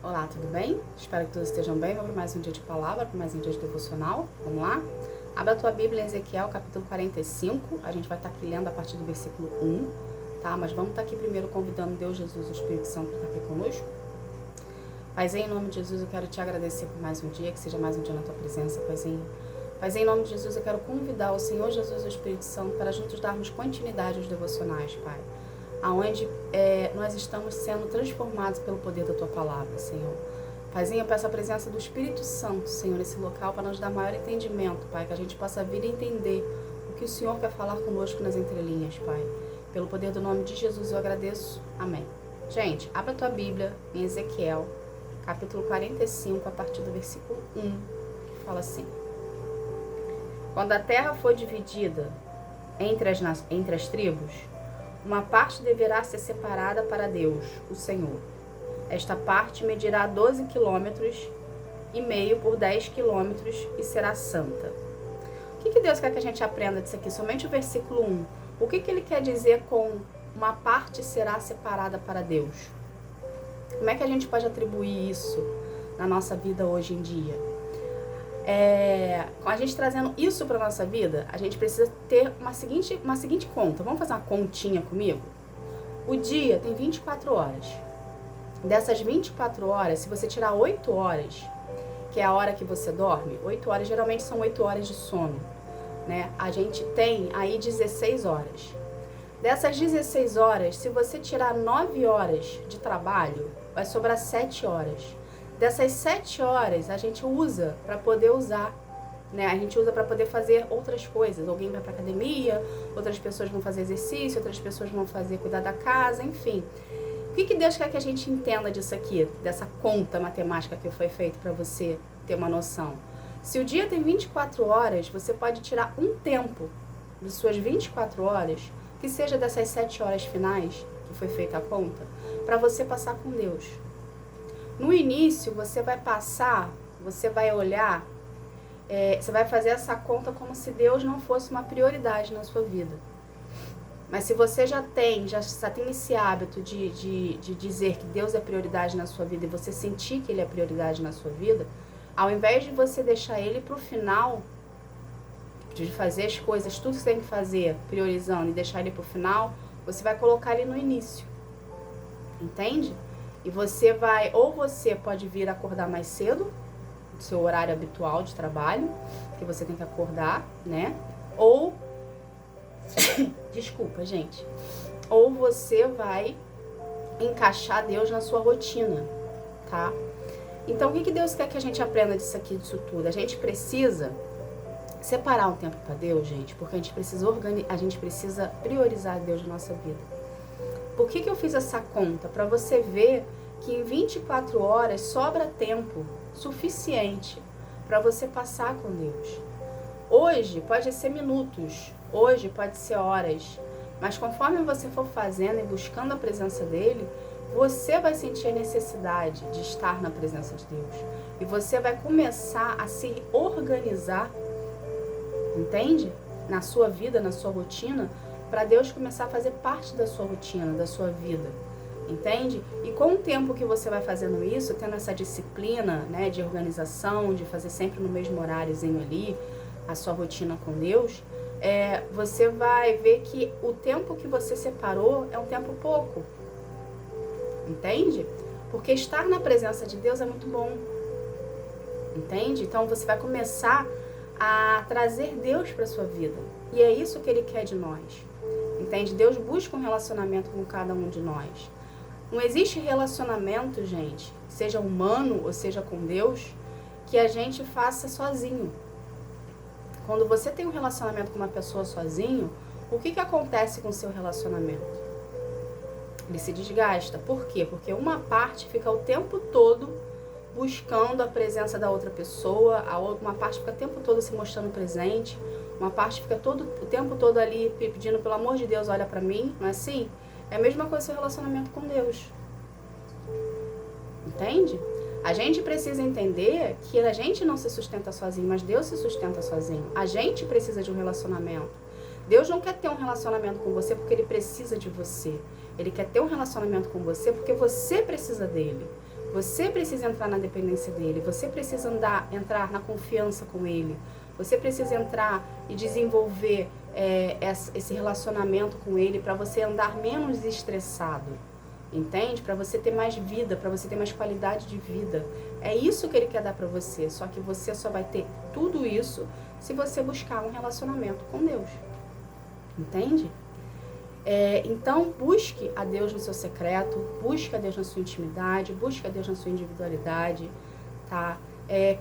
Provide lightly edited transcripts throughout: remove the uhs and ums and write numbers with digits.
Olá, tudo bem? Espero que todos estejam bem. Vamos para mais um dia de palavra, para mais um dia de devocional. Vamos lá? Abra a tua Bíblia em Ezequiel, capítulo 45. A gente vai estar aqui lendo a partir do versículo 1, tá? Mas vamos estar aqui primeiro convidando Deus, Jesus, o Espírito Santo para estar aqui conosco. Paizinho, em nome de Jesus, eu quero te agradecer por mais um dia, que seja mais um dia na tua presença, Paizinho. Paizinho, em nome de Jesus, eu quero convidar o Senhor Jesus e o Espírito Santo para juntos darmos continuidade aos devocionais, Pai. Aonde nós estamos sendo transformados pelo poder da Tua Palavra, Senhor. Paizinho, eu peço a presença do Espírito Santo, Senhor, nesse local, para nos dar maior entendimento, Pai, que a gente possa vir e entender o que o Senhor quer falar conosco nas entrelinhas, Pai. Pelo poder do nome de Jesus eu agradeço. Amém. Gente, abra a tua Bíblia em Ezequiel, capítulo 45, a partir do versículo 1, que fala assim: Quando a terra for dividida entre as tribos, uma parte deverá ser separada para Deus, o Senhor. Esta parte medirá 12,5 quilômetros por 10 quilômetros e será santa. O que Deus quer que a gente aprenda disso aqui? Somente o versículo 1. O que Ele quer dizer com uma parte será separada para Deus? Como é que a gente pode atribuir isso na nossa vida hoje em dia? Com a gente trazendo isso para nossa vida, a gente precisa ter uma seguinte conta. Vamos fazer uma continha comigo? O dia tem 24 horas. Dessas 24 horas, se você tirar 8 horas, que é a hora que você dorme, 8 horas geralmente são 8 horas de sono, né? A gente tem aí 16 horas. Dessas 16 horas, se você tirar 9 horas de trabalho, vai sobrar 7 horas. Dessas 7 horas, a gente usa para poder usar, né? A gente usa para poder fazer outras coisas. Alguém vai para academia, outras pessoas vão fazer exercício, outras pessoas vão cuidar da casa, enfim. O que Deus quer que a gente entenda disso aqui, dessa conta matemática que foi feita para você ter uma noção? Se o dia tem 24 horas, você pode tirar um tempo de suas 24 horas, que seja dessas 7 horas finais, que foi feita a conta, para você passar com Deus. No início, você vai passar, você vai olhar, você vai fazer essa conta como se Deus não fosse uma prioridade na sua vida. Mas se você já tem esse hábito de dizer que Deus é prioridade na sua vida e você sentir que Ele é prioridade na sua vida, ao invés de você deixar Ele para o final, de fazer as coisas, tudo que você tem que fazer, priorizando e deixar Ele para o final, você vai colocar Ele no início. Entende? E você pode vir acordar mais cedo, do seu horário habitual de trabalho, que você tem que acordar, né? Ou, desculpa, gente. Ou você vai encaixar Deus na sua rotina, tá? Então, o que Deus quer que a gente aprenda disso tudo? A gente precisa separar um tempo para Deus, gente, porque a gente precisa priorizar Deus na nossa vida. Por que eu fiz essa conta? Para você ver que em 24 horas sobra tempo suficiente para você passar com Deus. Hoje pode ser minutos, hoje pode ser horas, mas conforme você for fazendo e buscando a presença dEle, você vai sentir a necessidade de estar na presença de Deus. E você vai começar a se organizar, entende? Na sua vida, na sua rotina, para Deus começar a fazer parte da sua rotina, da sua vida, entende? E com o tempo que você vai fazendo isso, tendo essa disciplina, né, de organização, de fazer sempre no mesmo horáriozinho ali, a sua rotina com Deus, você vai ver que o tempo que você separou é um tempo pouco, entende? Porque estar na presença de Deus é muito bom, entende? Então você vai começar a trazer Deus para sua vida, e é isso que Ele quer de nós. Entende? Deus busca um relacionamento com cada um de nós. Não existe relacionamento, gente, seja humano ou seja com Deus, que a gente faça sozinho. Quando você tem um relacionamento com uma pessoa sozinho, o que acontece com o seu relacionamento? Ele se desgasta. Por quê? Porque uma parte fica o tempo todo buscando a presença da outra pessoa, uma parte fica o tempo todo se mostrando presente, uma parte fica o tempo todo ali pedindo, pelo amor de Deus, olha pra mim, não é assim? É a mesma coisa seu relacionamento com Deus. Entende? A gente precisa entender que a gente não se sustenta sozinho, mas Deus se sustenta sozinho. A gente precisa de um relacionamento. Deus não quer ter um relacionamento com você porque Ele precisa de você. Ele quer ter um relacionamento com você porque você precisa dele. Você precisa entrar na dependência dele. Você precisa entrar na confiança com ele. Você precisa entrar e desenvolver esse relacionamento com ele para você andar menos estressado. Entende? Para você ter mais vida, para você ter mais qualidade de vida. É isso que ele quer dar para você. Só que você só vai ter tudo isso se você buscar um relacionamento com Deus. Entende? Então, busque a Deus no seu secreto, busque a Deus na sua intimidade, busque a Deus na sua individualidade, tá?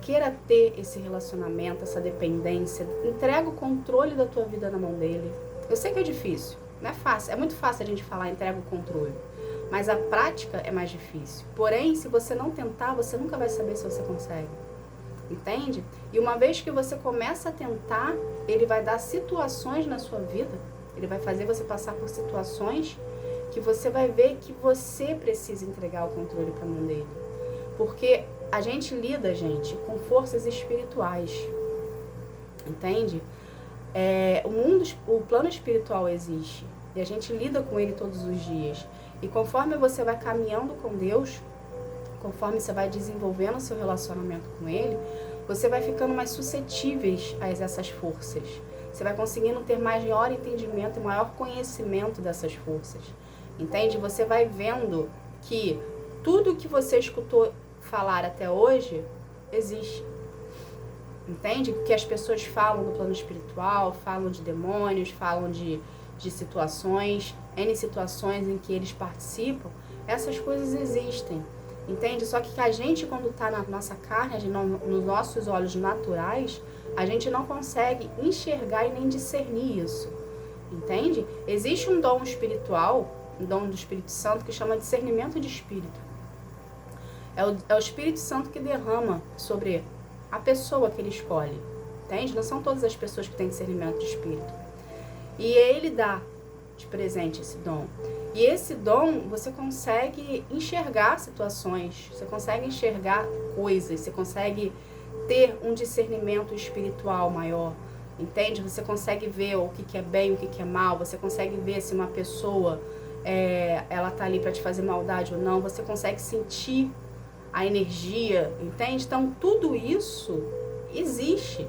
Queira ter esse relacionamento, essa dependência. Entrega o controle da tua vida na mão dele. Eu sei que é difícil, não é fácil. É muito fácil a gente falar entrega o controle, mas a prática é mais difícil. Porém, se você não tentar, você nunca vai saber se você consegue. Entende? E uma vez que você começa a tentar, ele vai dar situações na sua vida. Ele vai fazer você passar por situações que você vai ver que você precisa entregar o controle para a mão dele. Porque a gente lida, gente, com forças espirituais. Entende? O plano espiritual existe. E a gente lida com ele todos os dias. E conforme você vai caminhando com Deus, conforme você vai desenvolvendo o seu relacionamento com ele, você vai ficando mais suscetíveis a essas forças. Você vai conseguindo ter maior entendimento e maior conhecimento dessas forças. Entende? Você vai vendo que tudo que você escutou falar até hoje existe. Entende? Que as pessoas falam do plano espiritual, falam de demônios, falam de situações, N situações em que eles participam, essas coisas existem. Entende? Só que a gente, quando está na nossa carne, nos nossos olhos naturais, a gente não consegue enxergar e nem discernir isso. Entende? Existe um dom espiritual, um dom do Espírito Santo, que chama discernimento de espírito. É o Espírito Santo que derrama sobre a pessoa que ele escolhe. Entende? Não são todas as pessoas que têm discernimento de espírito. E ele dá de presente esse dom. E esse dom, você consegue enxergar situações, você consegue enxergar coisas, você consegue ter um discernimento espiritual maior, entende? Você consegue ver o que é bem, o que é mal, você consegue ver se uma pessoa, ela tá ali para te fazer maldade ou não, você consegue sentir a energia, entende? Então, tudo isso existe,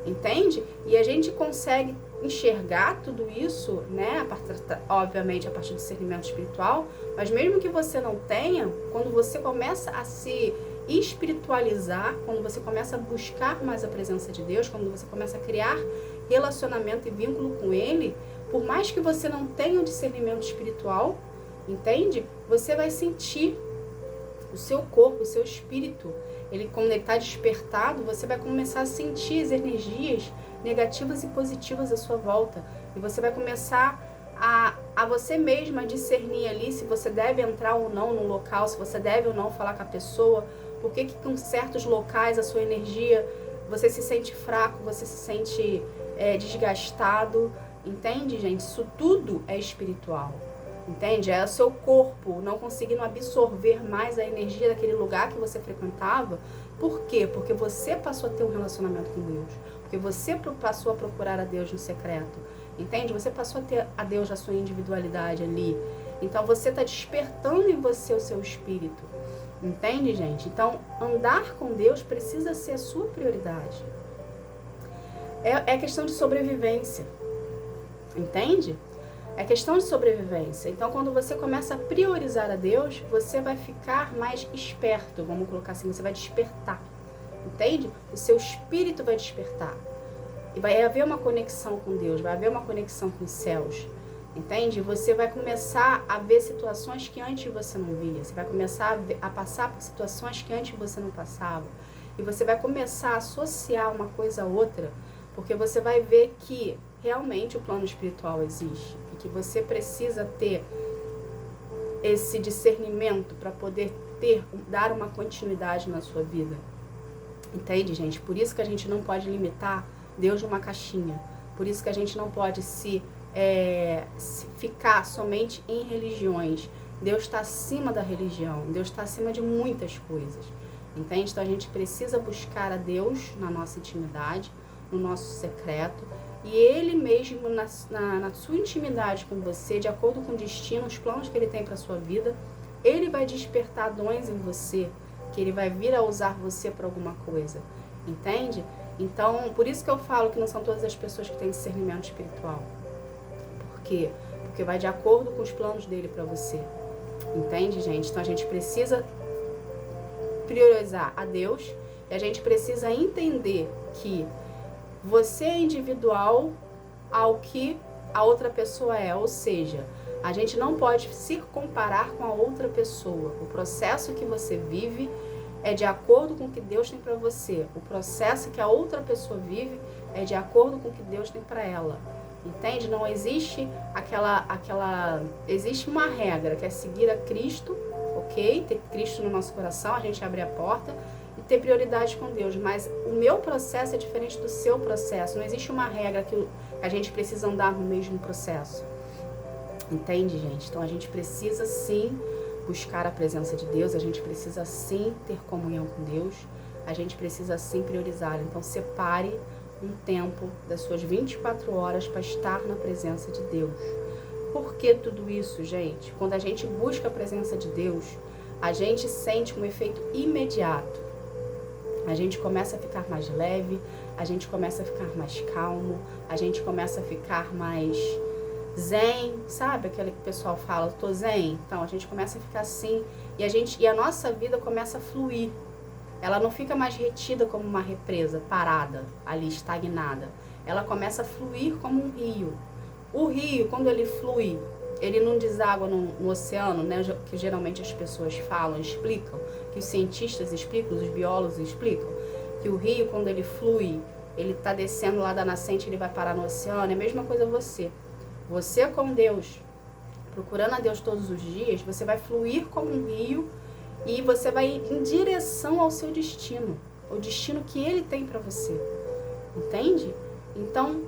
entende? E a gente consegue enxergar tudo isso, né? Obviamente a partir do discernimento espiritual, mas mesmo que você não tenha, quando você começa a se espiritualizar, quando você começa a buscar mais a presença de Deus, quando você começa a criar relacionamento e vínculo com Ele, por mais que você não tenha o discernimento espiritual, entende? Você vai sentir o seu corpo, o seu espírito, quando ele está despertado, você vai começar a sentir as energias negativas e positivas à sua volta. E você vai começar a você mesma discernir ali se você deve entrar ou não no local, se você deve ou não falar com a pessoa, por que com certos locais a sua energia, você se sente fraco, você se sente desgastado. Entende, gente? Isso tudo é espiritual. Entende? É o seu corpo não conseguindo absorver mais a energia daquele lugar que você frequentava. Por quê? Porque você passou a ter um relacionamento com Deus. Porque você passou a procurar a Deus no secreto. Entende? Você passou a ter a Deus na sua individualidade ali. Então você está despertando em você o seu espírito. Entende, gente? Então andar com Deus precisa ser a sua prioridade. É questão de sobrevivência. Entende? É questão de sobrevivência. Então, quando você começa a priorizar a Deus, você vai ficar mais esperto, vamos colocar assim, você vai despertar. Entende? O seu espírito vai despertar. E vai haver uma conexão com Deus, vai haver uma conexão com os céus. Entende? Você vai começar a ver situações que antes você não via. Você vai começar a passar por situações que antes você não passava. E você vai começar a associar uma coisa a outra, porque você vai ver que realmente o plano espiritual existe. E que você precisa ter esse discernimento para poder dar uma continuidade na sua vida. Entende, gente? Por isso que a gente não pode limitar Deus numa caixinha. Por isso que a gente não pode se ficar somente em religiões. Deus está acima da religião. Deus está acima de muitas coisas. Entende? Então a gente precisa buscar a Deus na nossa intimidade, no nosso secreto. E Ele mesmo, na sua intimidade com você, de acordo com o destino, os planos que Ele tem para a sua vida, Ele vai despertar dons em você, que Ele vai vir a usar você para alguma coisa. Entende? Então, por isso que eu falo que não são todas as pessoas que têm discernimento espiritual. Por quê? Porque vai de acordo com os planos dele para você. Entende, gente? Então a gente precisa priorizar a Deus e a gente precisa entender que você é individual ao que a outra pessoa é. Ou seja, a gente não pode se comparar com a outra pessoa. O processo que você vive é de acordo com o que Deus tem para você. O processo que a outra pessoa vive é de acordo com o que Deus tem para ela. Entende? Não existe existe uma regra, que é seguir a Cristo, ok? Ter Cristo no nosso coração, a gente abrir a porta e ter prioridade com Deus. Mas o meu processo é diferente do seu processo. Não existe uma regra que a gente precisa andar no mesmo processo. Entende, gente? Então a gente precisa sim buscar a presença de Deus, a gente precisa sim ter comunhão com Deus, a gente precisa sim priorizar. Então separe um tempo das suas 24 horas para estar na presença de Deus. Por que tudo isso, gente? Quando a gente busca a presença de Deus, a gente sente um efeito imediato. A gente começa a ficar mais leve, a gente começa a ficar mais calmo, a gente começa a ficar mais zen, sabe? Aquele que o pessoal fala, tô zen. Então, a gente começa a ficar assim e a nossa vida começa a fluir. Ela não fica mais retida como uma represa, parada, ali, estagnada. Ela começa a fluir como um rio. O rio, quando ele flui, ele não deságua no oceano, né? Que geralmente as pessoas falam, explicam, que os cientistas explicam, os biólogos explicam, que o rio, quando ele flui, ele tá descendo lá da nascente, ele vai parar no oceano. É a mesma coisa você. Você com Deus, procurando a Deus todos os dias, você vai fluir como um rio e você vai ir em direção ao seu destino, o destino que Ele tem para você. Entende? Então,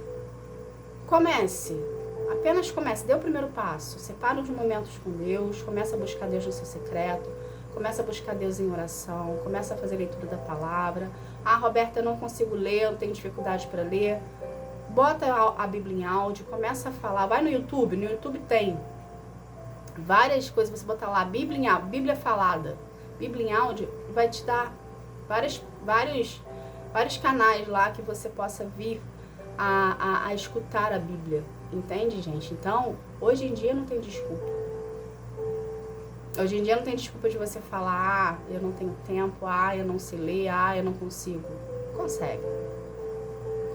apenas comece, dê o primeiro passo, separa os momentos com Deus, começa a buscar Deus no seu secreto, começa a buscar Deus em oração, começa a fazer leitura da palavra. Ah, Roberta, eu não consigo ler, eu tenho dificuldade para ler. Bota a Bíblia em áudio, começa a falar, vai no YouTube tem várias coisas, você botar lá, Bíblia em áudio, Bíblia falada, Bíblia em áudio, vai te dar vários canais lá que você possa vir a escutar a Bíblia, entende, gente? Então, hoje em dia não tem desculpa. Hoje em dia não tem desculpa de você falar, eu não tenho tempo, eu não sei ler, eu não consigo.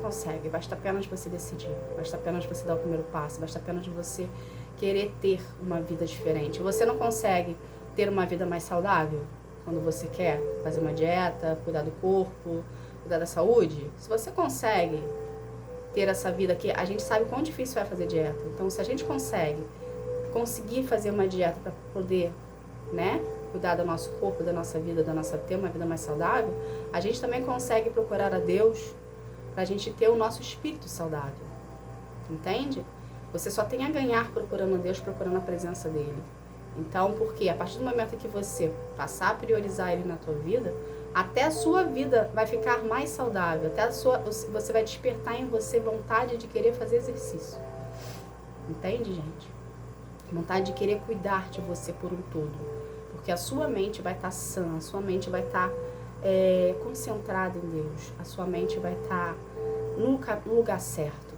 Consegue, basta apenas você decidir, basta apenas você dar o primeiro passo, basta apenas você querer ter uma vida diferente. Você não consegue ter uma vida mais saudável quando você quer fazer uma dieta, cuidar do corpo, cuidar da saúde? Se você consegue ter essa vida aqui, a gente sabe quão difícil é fazer dieta. Então, se a gente conseguir fazer uma dieta para poder, né, cuidar do nosso corpo, da nossa vida, ter uma vida mais saudável, a gente também consegue procurar a Deus para a gente ter o nosso espírito saudável. Entende? Você só tem a ganhar procurando a Deus, procurando a presença dele. Então, porque a partir do momento que você passar a priorizar ele na tua vida, até a sua vida vai ficar mais saudável, você vai despertar em você vontade de querer fazer exercício. Entende, gente? Vontade de querer cuidar de você por um todo. Porque a sua mente vai estar sã, a sua mente vai estar concentrada em Deus, a sua mente vai estar no lugar certo.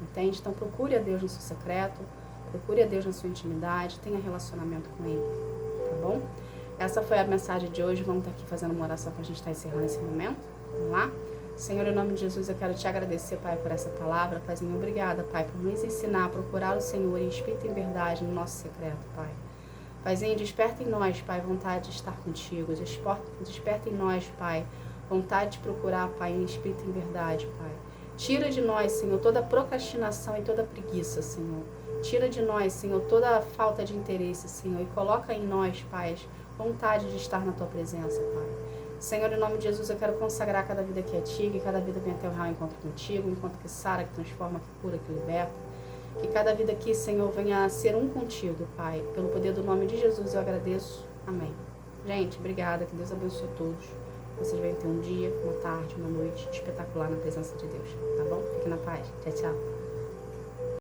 Entende? Então procure a Deus no seu secreto, procure a Deus na sua intimidade, tenha relacionamento com Ele, tá bom? Essa foi a mensagem de hoje, vamos estar aqui fazendo uma oração para a gente estar encerrando esse momento, vamos lá? Senhor, em nome de Jesus, eu quero te agradecer, Pai, por essa palavra, Paizinho, obrigada, Pai, por nos ensinar a procurar o Senhor em espírito e em verdade no nosso secreto, Pai. Paizinho, desperta em nós, Pai, vontade de estar contigo, desperta em nós, Pai, vontade de procurar, Pai, em espírito e em verdade, Pai. Tira de nós, Senhor, toda procrastinação e toda preguiça, Senhor. Tira de nós, Senhor, toda falta de interesse, Senhor, e coloca em nós, Pai, vontade de estar na Tua presença, Pai. Senhor, em nome de Jesus, eu quero consagrar cada vida que é Ti, que cada vida venha até o real encontro contigo, enquanto que sara, que transforma, que cura, que liberta. Que cada vida aqui, Senhor, venha a ser um contigo, Pai. Pelo poder do nome de Jesus eu agradeço. Amém. Gente, obrigada. Que Deus abençoe todos. vocês venham ter um dia, uma tarde, uma noite espetacular na presença de Deus, tá bom? Fique na paz. Tchau, tchau.